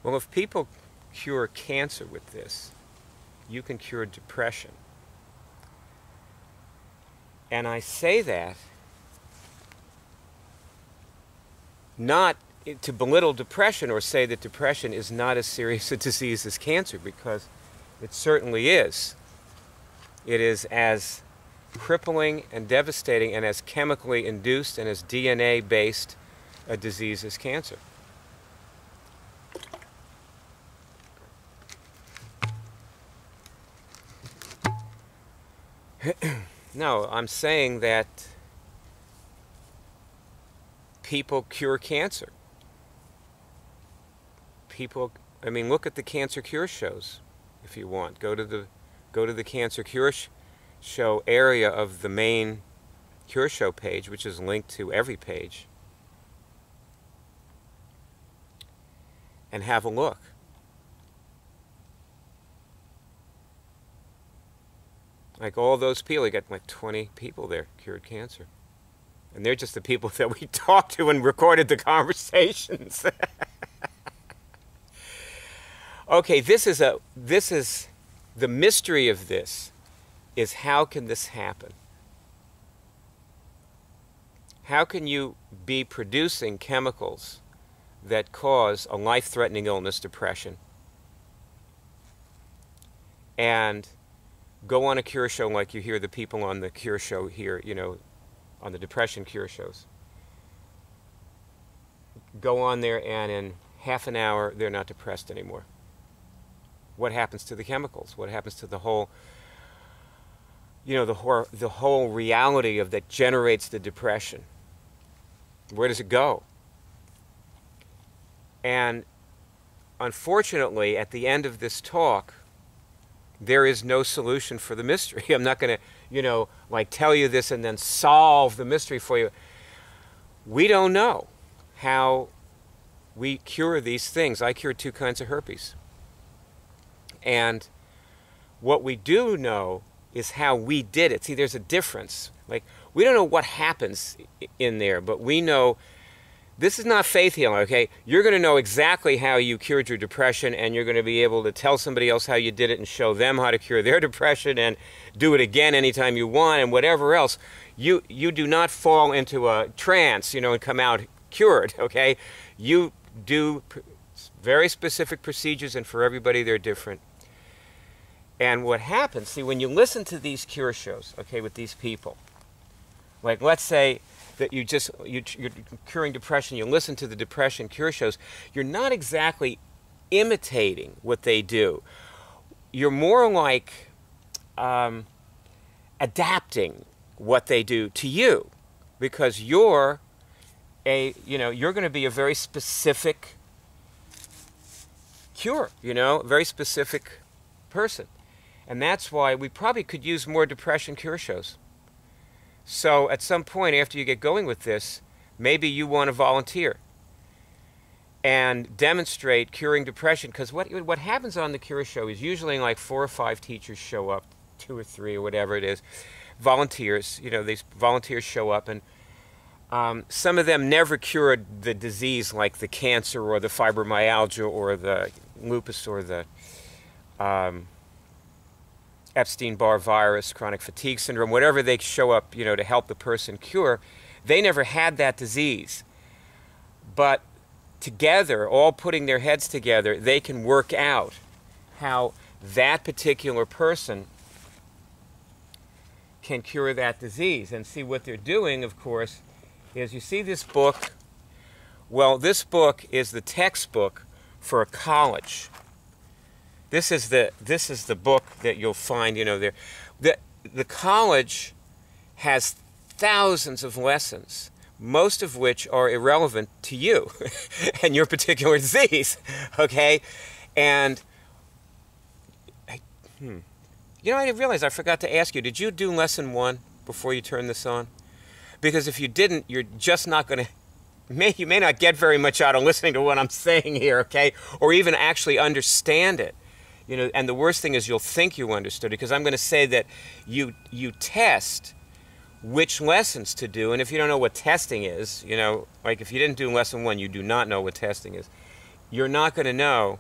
Well, if people cure cancer with this, you can cure depression. And I say that not to belittle depression or say that depression is not as serious a disease as cancer, because it certainly is. It is as crippling and devastating and as chemically induced and as DNA-based a disease as cancer. No, I'm saying that people cure cancer. People, I mean, look at the cancer cure shows if you want. Go to the cancer cure show area of the main cure show page, which is linked to every page, and have a look. Like all those people, you got like 20 people there cured cancer. And they're just the people that we talked to and recorded the conversations. Okay, this is the mystery of this is, how can this happen? How can you be producing chemicals that cause a life-threatening illness, depression, and go on a cure show like you hear the people on the cure show here, you know, on the depression cure shows. Go on there and in half an hour they're not depressed anymore. What happens to the chemicals? What happens to the whole, you know, the whole reality of that generates the depression? Where does it go? And unfortunately, at the end of this talk, there is no solution for the mystery. I'm not going to, you know, like tell you this and then solve the mystery for you. We don't know how we cure these things. I cured 2 kinds of herpes. And what we do know is how we did it. See, there's a difference. Like, we don't know what happens in there, but we know this is not faith healing, okay? You're going to know exactly how you cured your depression, and you're going to be able to tell somebody else how you did it and show them how to cure their depression and do it again anytime you want and whatever else. You do not fall into a trance, you know, and come out cured, okay? You do very specific procedures, and for everybody they're different. And what happens, see, when you listen to these cure shows, okay, with these people, like let's say that you're curing depression, you listen to the depression cure shows, you're not exactly imitating what they do. You're more like adapting what they do to you, because you're you're going to be a very specific cure, you know, a very specific person. And that's why we probably could use more depression cure shows. So at some point after you get going with this, maybe you want to volunteer and demonstrate curing depression. Because what happens on the cure show is usually like 4 or 5 teachers show up, 2 or 3 or whatever it is, volunteers. You know, these volunteers show up, and some of them never cured the disease, like the cancer or the fibromyalgia or the lupus or the Epstein-Barr virus, chronic fatigue syndrome, whatever they show up, you know, to help the person cure. They never had that disease. But together, all putting their heads together, they can work out how that particular person can cure that disease. And see, what they're doing, of course, is, you see this book? Well, this book is the textbook for a college. This is the book that you'll find, you know, there. The college has thousands of lessons, most of which are irrelevant to you and your particular disease, okay? And, you know, I realized I forgot to ask you, did you do lesson 1 before you turned this on? Because if you didn't, you're just not going to, you may not get very much out of listening to what I'm saying here, okay? Or even actually understand it. You know, and the worst thing is you'll think you understood it, because I'm going to say that you test which lessons to do, and if you don't know what testing is, you know, like if you didn't do lesson 1, you do not know what testing is. you're not going to know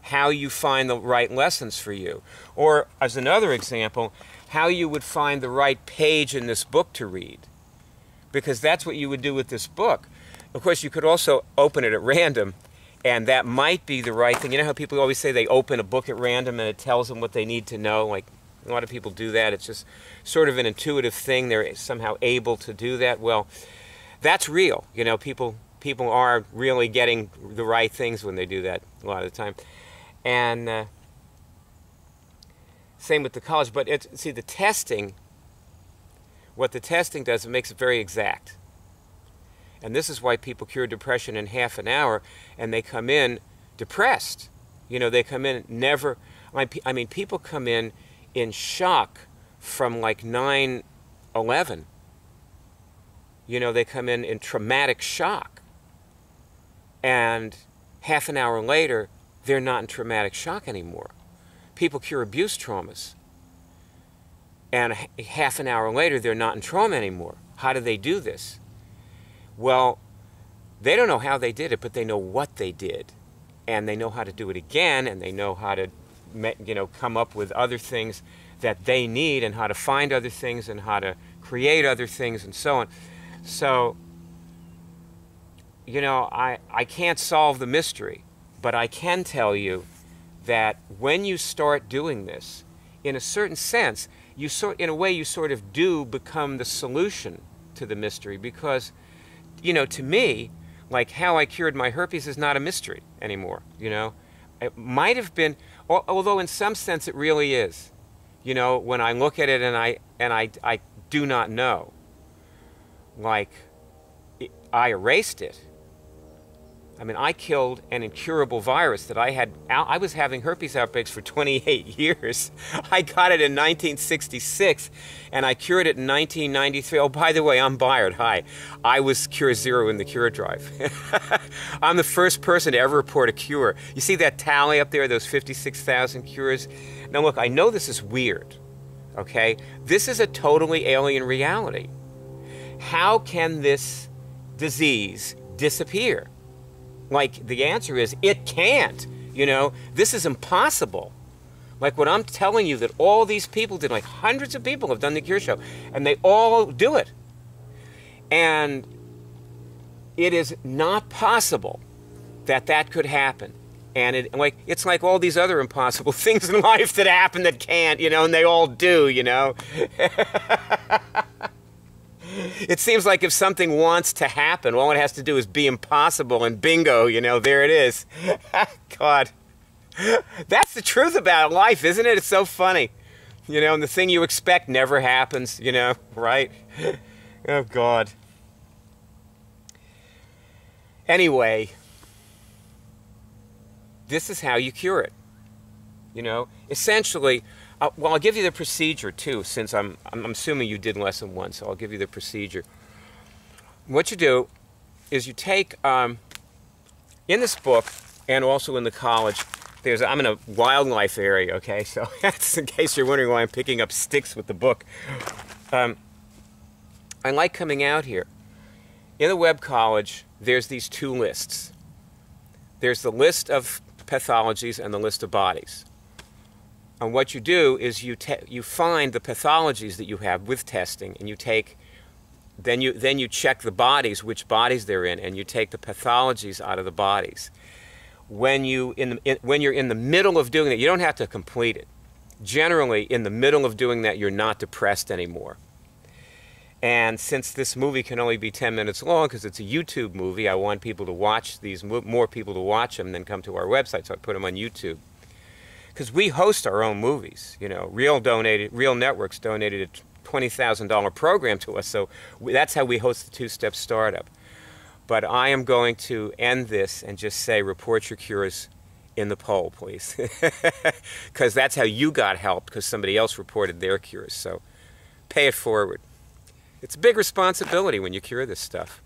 how you find the right lessons for you. Or, as another example, how you would find the right page in this book to read. Because that's what you would do with this book. Of course, you could also open it at random, and that might be the right thing. You know how people always say they open a book at random and it tells them what they need to know? Like, a lot of people do that. It's just sort of an intuitive thing. They're somehow able to do that. Well, that's real. You know, people are really getting the right things when they do that a lot of the time. And same with the college. But see, the testing, what the testing does, it makes it very exact. And this is why people cure depression in half an hour, and they come in depressed. You know, they come in never, I mean, people come in shock from like 9/11. You know, they come in traumatic shock. And half an hour later, they're not in traumatic shock anymore. People cure abuse traumas. And half an hour later, they're not in trauma anymore. How do they do this? Well, they don't know how they did it, but they know what they did. And they know how to do it again, and they know how to, you know, come up with other things that they need, and how to find other things, and how to create other things, and so on. So, you know, I can't solve the mystery, but I can tell you that when you start doing this, in a certain sense, in a way you sort of do become the solution to the mystery, because, you know, to me, like how I cured my herpes is not a mystery anymore, you know. It might have been, although in some sense it really is. You know, when I look at it and I do not know. Like, I erased it. I mean, I killed an incurable virus that I was having herpes outbreaks for 28 years. I got it in 1966, and I cured it in 1993. Oh, by the way, I'm Byard. Hi. I was Cure Zero in the Cure Drive. I'm the first person to ever report a cure. You see that tally up there, those 56,000 cures? Now, look, I know this is weird, okay? This is a totally alien reality. How can this disease disappear? Like, the answer is, it can't. You know, this is impossible. Like what I'm telling you that all these people did, like hundreds of people have done the Cure Show, and they all do it. And it is not possible that that could happen. And it's like all these other impossible things in life that happen that can't, you know, and they all do, you know. It seems like if something wants to happen, all it has to do is be impossible, and bingo, you know, there it is. God. That's the truth about life, isn't it? It's so funny. You know, and the thing you expect never happens, you know, right? Oh, God. Anyway, this is how you cure it. You know, essentially, well, I'll give you the procedure, too, since I'm assuming you did lesson 1, so I'll give you the procedure. What you do is you take, in this book, and also in the college, I'm in a wildlife area, okay, so that's in case you're wondering why I'm picking up sticks with the book. I like coming out here. In the Webb College, there's these 2 lists. There's the list of pathologies and the list of bodies. And what you do is you find the pathologies that you have with testing, and then you check the bodies, which bodies they're in, and you take the pathologies out of the bodies. When you're in the middle of doing that, you don't have to complete it. Generally, in the middle of doing that, you're not depressed anymore. And since this movie can only be 10 minutes long, because it's a YouTube movie, I want people to watch these, more people to watch them than come to our website, so I put them on YouTube. Because we host our own movies, you know. Real Networks donated a $20,000 program to us, so that's how we host the 2-Step Startup. But I am going to end this and just say, report your cures in the poll, please. Because that's how you got help, because somebody else reported their cures. So pay it forward. It's a big responsibility when you cure this stuff.